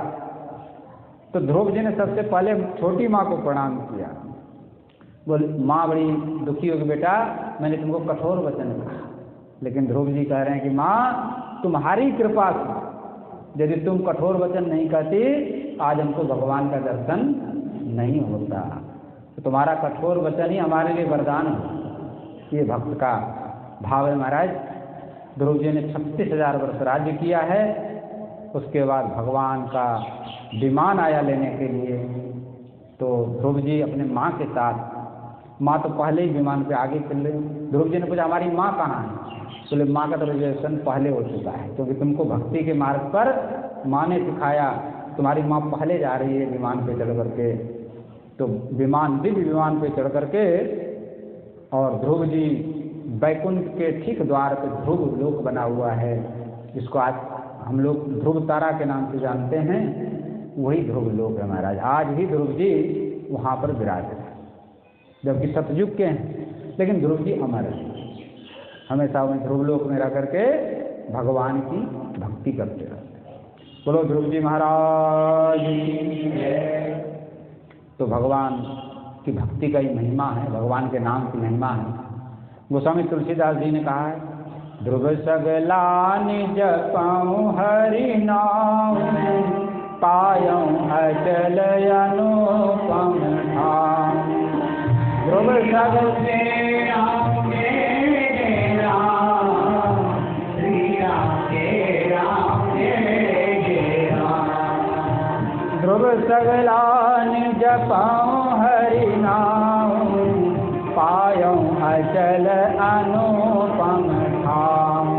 तो ध्रुव जी ने सबसे पहले छोटी माँ को प्रणाम किया। बोले माँ बड़ी दुखी होगी, बेटा मैंने तुमको कठोर वचन कहा, लेकिन ध्रुव जी कह रहे हैं कि माँ तुम्हारी कृपा से यदि तुम कठोर वचन नहीं कहती, आज हमको भगवान का दर्शन नहीं होता। तो तुम्हारा कठोर वचन ही हमारे लिए वरदान है। ये भक्त का भाव है महाराज। ध्रुव जी ने 36,000 वर्ष राज्य किया है। उसके बाद भगवान का विमान आया लेने के लिए, तो ध्रुव जी अपने माँ के साथ, माँ तो पहले ही विमान पे आगे चल रही। ध्रुव जी ने पूछा हमारी माँ कहाँ है? बोले माँ का तो रिजर्वेशन पहले हो चुका है, क्योंकि तुमको भक्ति के मार्ग पर माँ ने सिखाया, तुम्हारी माँ पहले जा रही है विमान पे चढ़ करके। तो विमान दिव्य विमान पे चढ़ करके, और ध्रुव जी बैकुंठ के ठीक द्वार पे ध्रुव लोक बना हुआ है, जिसको आज हम लोग ध्रुव तारा के नाम से जानते हैं, वही ध्रुव लोक है महाराज। आज भी ध्रुव जी वहाँ पर विराजित है, जबकि सतयुग के हैं, लेकिन ध्रुव जी अमर है, हमेशा वहीं ध्रुव लोक में रह करके भगवान की भक्ति करते रहते। बोलो ध्रुव जी महाराज। तो भगवान की भक्ति का ही महिमा है, भगवान के नाम की महिमा है। गोस्वामी तुलसीदास जी ने कहा है, ध्रुव सगला निज पाऊँ हरि नाम, पायूँ अचल अनुपम धाम। ध्रुव सगल ध्रुव सगला निज पाऊँ हरि नाम, पायूँ अचल अनुपम धाम।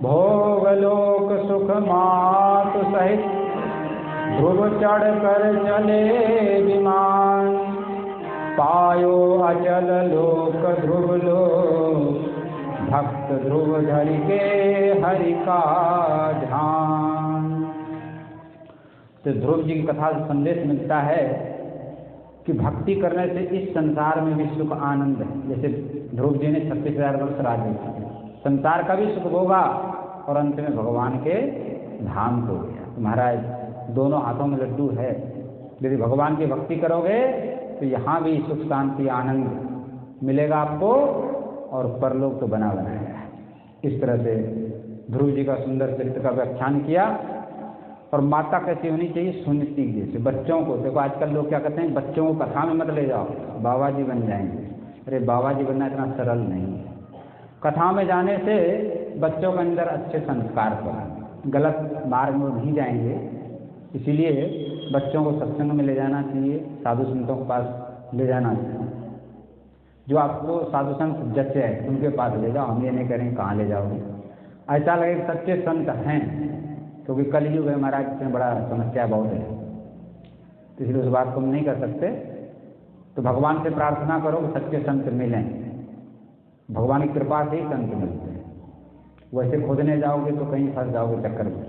भोगलोक सुख मातु सहित, ध्रुव चढ़ कर चले विमान, पायो अचल लोक ध्रुव लोक, भक्त ध्रुव धरि के हरि का ध्यान। तो ध्रुव जी की कथा से संदेश मिलता है कि भक्ति करने से इस संसार में भी सुख आनंद है। जैसे ध्रुव जी ने 36,000 वर्ष राज्य किया, संसार का भी सुख होगा और अंत में भगवान के धाम को गया। महाराज दोनों हाथों में लड्डू है, यदि भगवान की भक्ति करोगे तो यहाँ भी सुख शांति आनंद मिलेगा आपको, और परलोक तो बना बनाया है। इस तरह से ध्रुव जी का सुंदर चरित्र का व्याख्यान किया। और माता कैसी होनी चाहिए, सुनीति जैसे। बच्चों को देखो, आजकल लोग क्या कहते हैं, बच्चों को कथा में मत ले जाओ, बाबा जी बन जाएंगे। अरे बाबा जी बनना इतना सरल नहीं है। कथा में जाने से बच्चों के अंदर अच्छे संस्कार पड़ेंगे, गलत मार्ग में नहीं जाएंगे। इसीलिए बच्चों को सत्संग में ले जाना चाहिए, साधु संतों के पास ले जाना चाहिए। जो आपको साधु संत जच्चे हैं उनके पास ले जाओ। हम ये नहीं करेंगे कहाँ ले जाओगे, ऐसा लगे सच्चे संत हैं, क्योंकि कलयुग है महाराज, इसमें बड़ा समस्या बहुत है, तो इसलिए उस बात को हम नहीं कर सकते। तो भगवान से प्रार्थना करो कि सच्चे संत मिलें। भगवान की कृपा से ही संत मिलते हैं। वैसे खोजने जाओगे तो कहीं फंस जाओगे चक्कर में।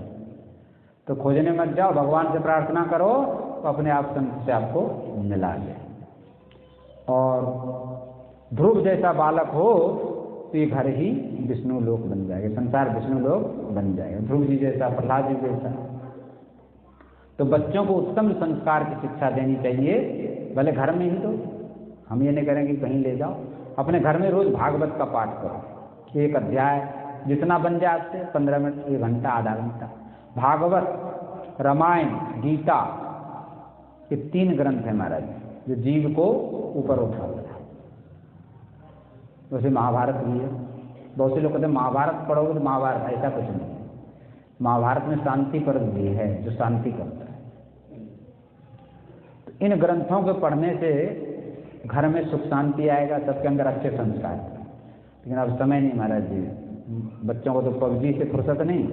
तो खोजने मत जाओ, भगवान से प्रार्थना करो तो अपने आप संत से आपको मिला दे। और ध्रुव जैसा बालक हो तो ये घर ही विष्णु लोक बन जाएगा, संसार विष्णु लोक बन जाएगा। ध्रुव जी जैसा, प्रहलाद जी जैसा। तो बच्चों को उत्तम संस्कार की शिक्षा देनी चाहिए, भले घर में ही। तो हम ये नहीं करेंगे कहीं ले जाओ, अपने घर में रोज भागवत का पाठ करो। एक अध्याय जितना बन जाए आपसे, 15 मिनट, 1 घंटा, आधा घंटा। भागवत, रामायण, गीता, ये 3 ग्रंथ है महाराज जो जीव को ऊपर उठाता है। वैसे महाभारत भी है। बहुत से लोग कहते हैं महाभारत पढ़ोगे तो महाभारत, ऐसा कुछ नहीं। महाभारत में शांति पर्व भी है जो शांति करता है। तो इन ग्रंथों के पढ़ने से घर में सुख शांति आएगा, सबके अंदर अच्छे संस्कार। लेकिन अब समय नहीं महाराज जी, बच्चों को तो पबजी से फुर्सत नहीं,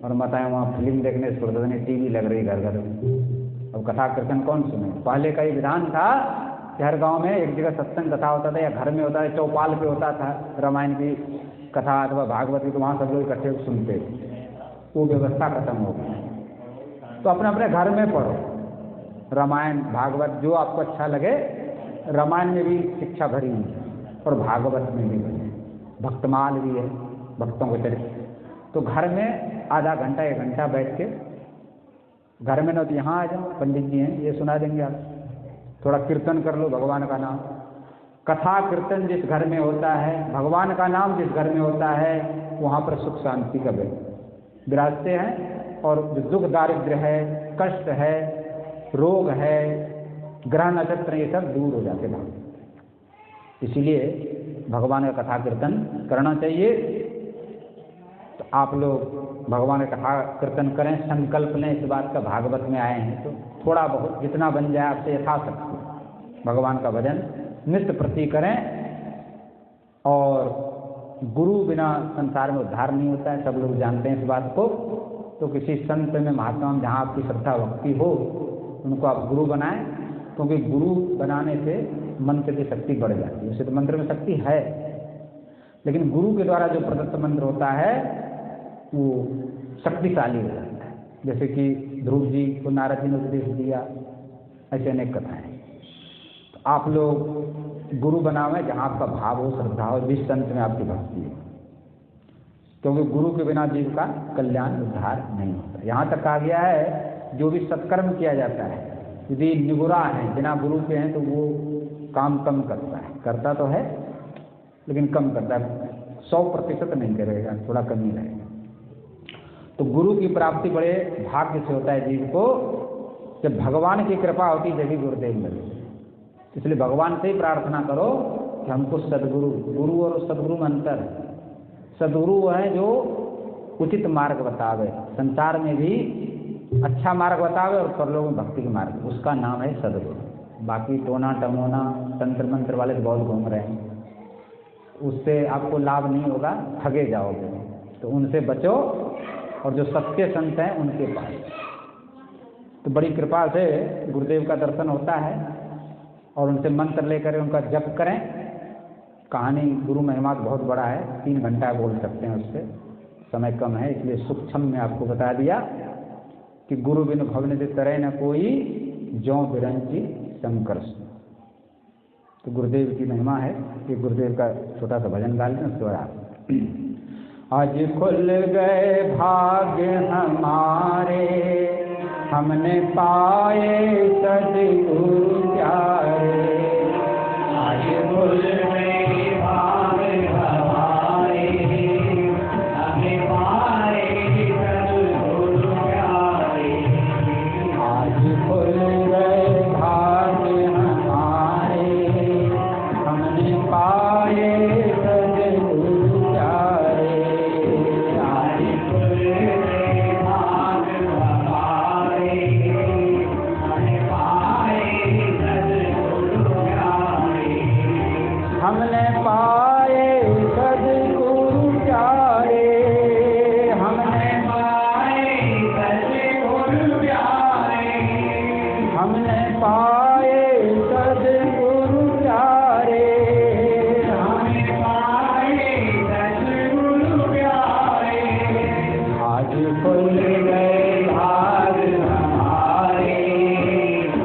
और माताएं वहाँ फिल्म देखने से फुर्सत नहीं, टीवी लग रही घर घर में। अब कथा कीर्तन कौन सुने। पहले का ही विधान था कि हर गांव में एक जगह सत्संग कथा होता था, या घर में होता था, चौपाल पे होता था रामायण की कथा अथवा भागवत की, तो वहाँ सब लोग इकट्ठे सुनते थे। वो व्यवस्था खत्म हो गई। तो अपने अपने घर में पढ़ो रामायण भागवत, जो आपको अच्छा लगे। रामायण में भी शिक्षा भरी है और भागवत में भी भरी है, भक्तमाल भी है, भक्तों के चरित्र। तो घर में आधा घंटा 1 घंटा बैठ के, घर में ना तो यहाँ आ जाओ, पंडित जी हैं ये सुना देंगे आप। थोड़ा कीर्तन कर लो भगवान का नाम। कथा कीर्तन जिस घर में होता है, भगवान का नाम जिस घर में होता है, वहाँ पर सुख शांति का विराजते हैं। और जो दुख दारिद्र्य है, कष्ट है, रोग है, ग्रह नक्षत्र, ये सब दूर हो जाते हैं। इसीलिए भगवान का कथा कीर्तन करना चाहिए। तो आप लोग भगवान का कथा कीर्तन करें, संकल्प लें इस बात का। भागवत में आए हैं तो थोड़ा बहुत जितना बन जाए आपसे यथाशक्ति भगवान का भजन नित्य प्रति करें। और गुरु बिना संसार में उद्धार नहीं होता है, सब लोग जानते हैं इस बात को। तो किसी संत में, महात्मा में जहाँ आपकी श्रद्धा भक्ति हो, उनको आप गुरु बनाएं, क्योंकि गुरु बनाने से मंत्र की शक्ति बढ़ जाती है। वैसे तो मंत्र में शक्ति है, लेकिन गुरु के द्वारा जो प्रदत्त मंत्र होता है वो शक्तिशाली हो जाता है। जैसे कि ध्रुव जी को नारद जी ने उपदेश दिया, ऐसे अनेक कथाएं। तो आप लोग गुरु बनावें जहाँ आपका भाव हो, श्रद्धा हो, जिस संत में आपकी भक्ति हो, क्योंकि गुरु के बिना जीव का कल्याण उद्धार नहीं होता। यहाँ तक कहा गया है जो भी सत्कर्म किया जाता है, यदि निगुरा है, बिना गुरु के हैं, तो वो काम कम करता है। करता तो है लेकिन कम करता है, 100% नहीं करेगा, थोड़ा कम ही रहेगा। तो गुरु की प्राप्ति बड़े भाग्य से होता है जीव को। जब भगवान की कृपा होती जब ही गुरुदेव मिले। इसलिए भगवान से ही प्रार्थना करो कि हमको सदगुरु, गुरु और सदगुरु में अंतर है। सदगुरु वो है जो उचित मार्ग बतावे, संसार में भी अच्छा मार्ग बतावे और परलोक में भक्ति के मार्ग, उसका नाम है सदगुरु। बाकी टोना टमोना तंत्र मंत्र वाले तो बहुत घूम रहे हैं, उससे आपको लाभ नहीं होगा, ठगे जाओगे। तो उनसे बचो और जो सच्चे संत हैं उनके पास। तो बड़ी कृपा से गुरुदेव का दर्शन होता है और उनसे मंत्र लेकर उनका जप करें। कहानी गुरु महिमा बहुत बड़ा है, 3 घंटा बोल सकते हैं, उससे समय कम है, इसलिए सूक्ष्म में आपको बता दिया कि गुरु बिन भवन से तरे न कोई, ज्यों बिरंची शंकर। तो गुरुदेव की महिमा है कि गुरुदेव का छोटा सा भजन गा लें, उसके बाद आज खुल गए भाग्य हमारे, हमने पाए सद्गुरु प्यारे। आज खुल गए भाग्य हमारे, खुल गए भाग हमारे,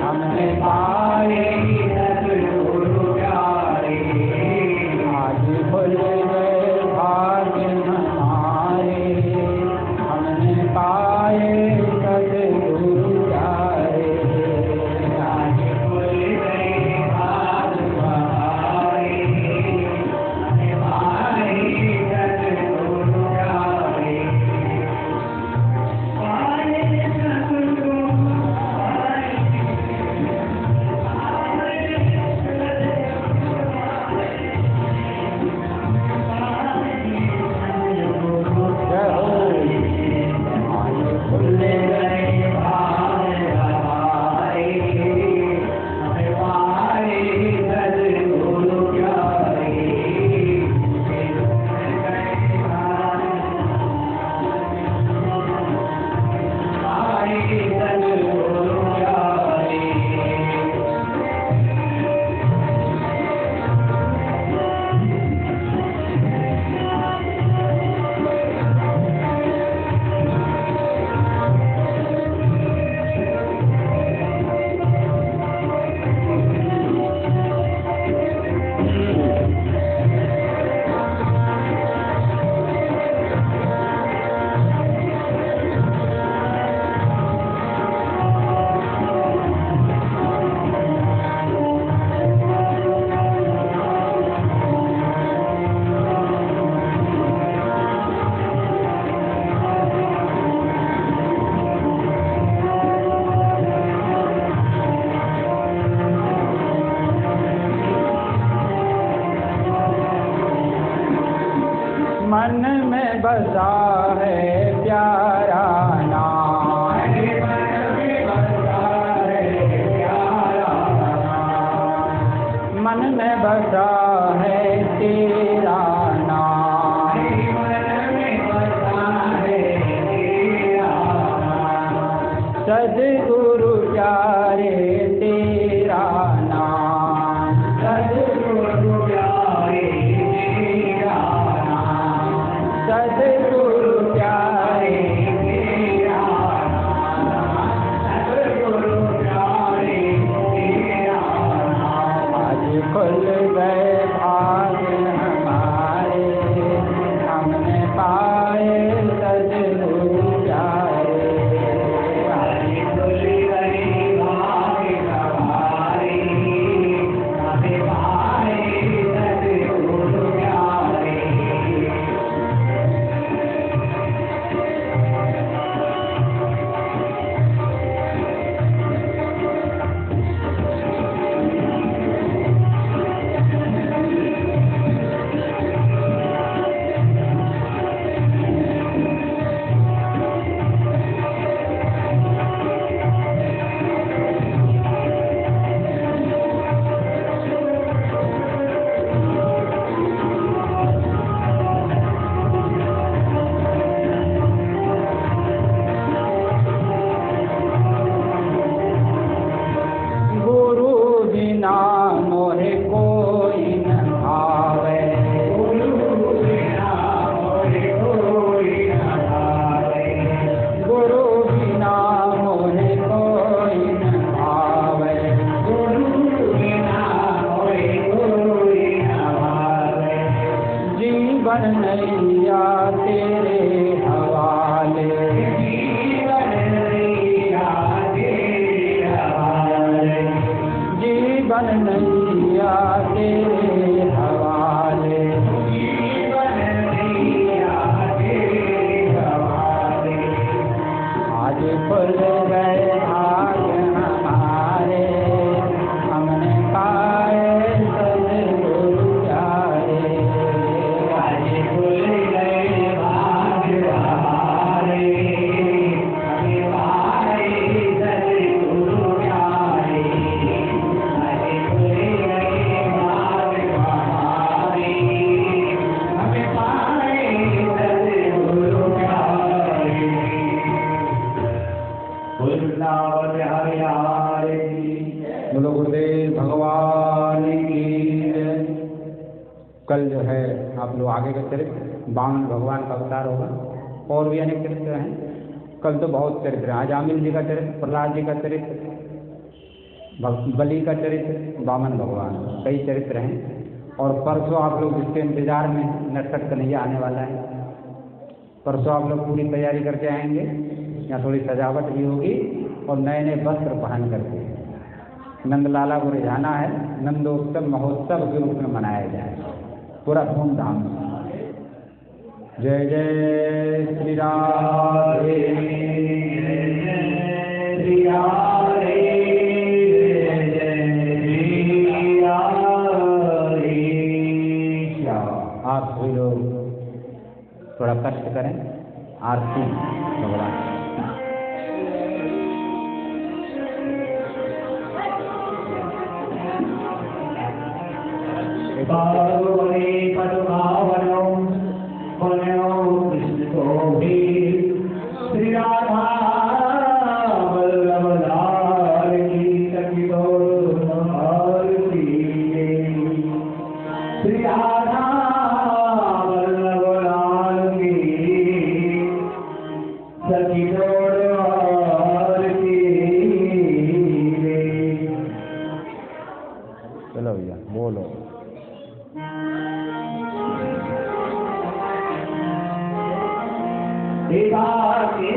हमने पाए सद्गुरु प्यारे। आज खुल गए भाग हमारे, हमने पाए सद्गुरु प्यारे। आज खुल गए भाग हमारे, हमने पाए सद्गुरु प्यारे। मन में बसा है प्यारा नाम, मन में बसा है प्यारा नाम, मन में बसा है तेरा नाम, मन में बसा है तेरा नाम। सद्गुरु प्यारे तेरा नाम, सद्गुरु प्यारे तेरा नाम, सद्गुरु प्यारे तेरा नाम, सद्गुरु प्यारे तेरा नाम। आज खुल गए भाग हमारे, हमने पाए सद्गुरु प्यारे। आज खुल गए भाग हमारे, हमने पाए सद्गुरु प्यारे। गुरु बिना मोहे कोई न भावे, गुरु बिना मोहे कोई न भावे, गुरु बिना मोहे कोई न भावे, गुरु बिना मोहे कोई न भावे। जीवन नैया तेरे हवाले, जीवन नैया तेरे हवाले, जीवन नैया तेरे हवाले, जीवन नैया तेरे हवाले। आज खुल गए भाग हमारे, हमने पाए सद्गुरु प्यारे। आज खुल गए भाग हमारे, हमें पाए सद्गुरु प्यारे। आज खुल गए भाग हमारे, हमें पाए सद्गुरु प्यारे। वृंदावन हरि हरि बोलो गुरुदेव भगवान की जय। कल जो है आप लोग आगे का चरित्र 52 भगवान का अवतार होगा। और भी अनेक चरित्र हैं। कल तो बहुत चरित्र हैं, आज आमिल जी का चरित्र, प्रहलाद जी का चरित्र, बलि का चरित्र, वामन भगवान, कई चरित्र हैं। और परसों आप लोग इसके इंतजार में, नटखट कन्हैया आने वाला है। परसों आप लोग पूरी तैयारी करके आएंगे, यहाँ थोड़ी सजावट भी होगी और नए नए वस्त्र पहन करके नंदलाला को रिझाना है। नंदोत्सव महोत्सव के रूप में मनाया जाए पूरा धूमधाम से। जय जय श्री राधे, श्री राधे, आप सभी लोग थोड़ा कष्ट करें, आरती भगवान। श्री राधा वल्लभ लाल की सखी श्री राधा वल्लभ लाल की सखी चलो भैया बोलो। तेरी आरती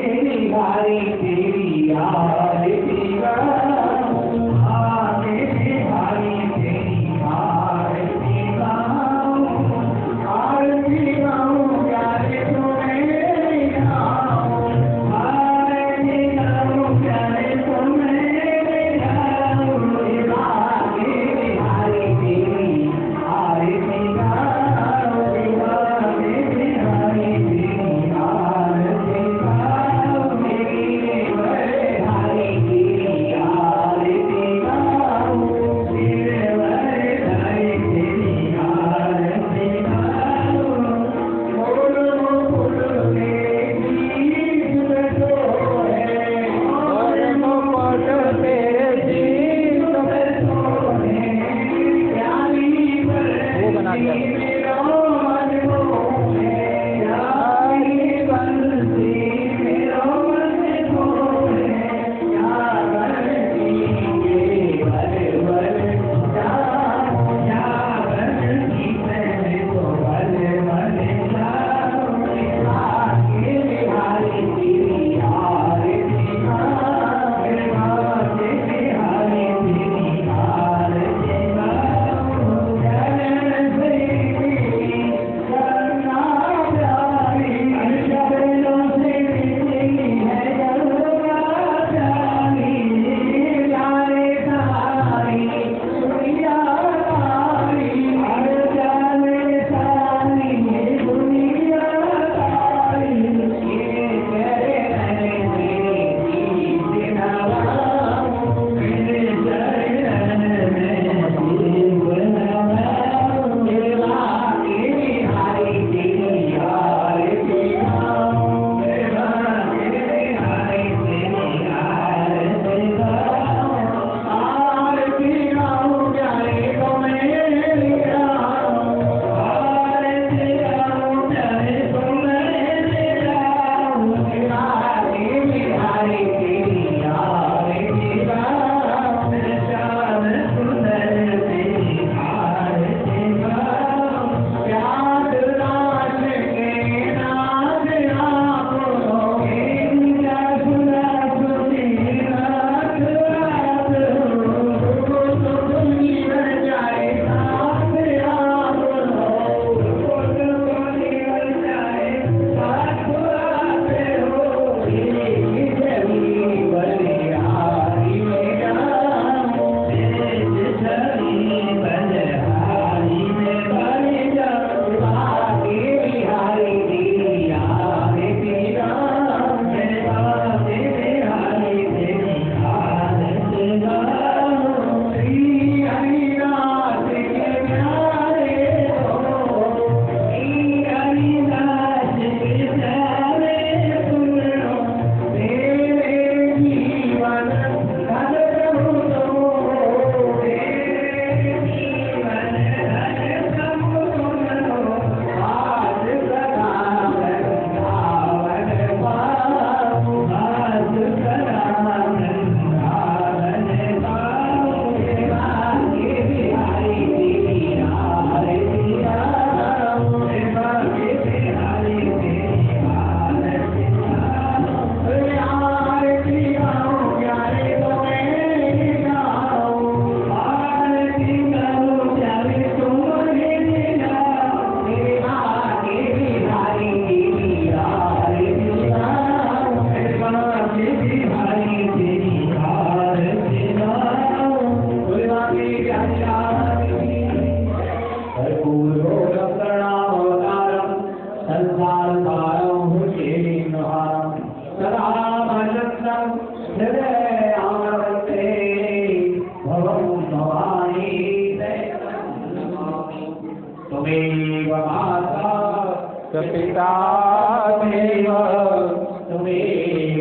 सुमे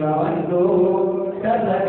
भवन्तु तद्वत्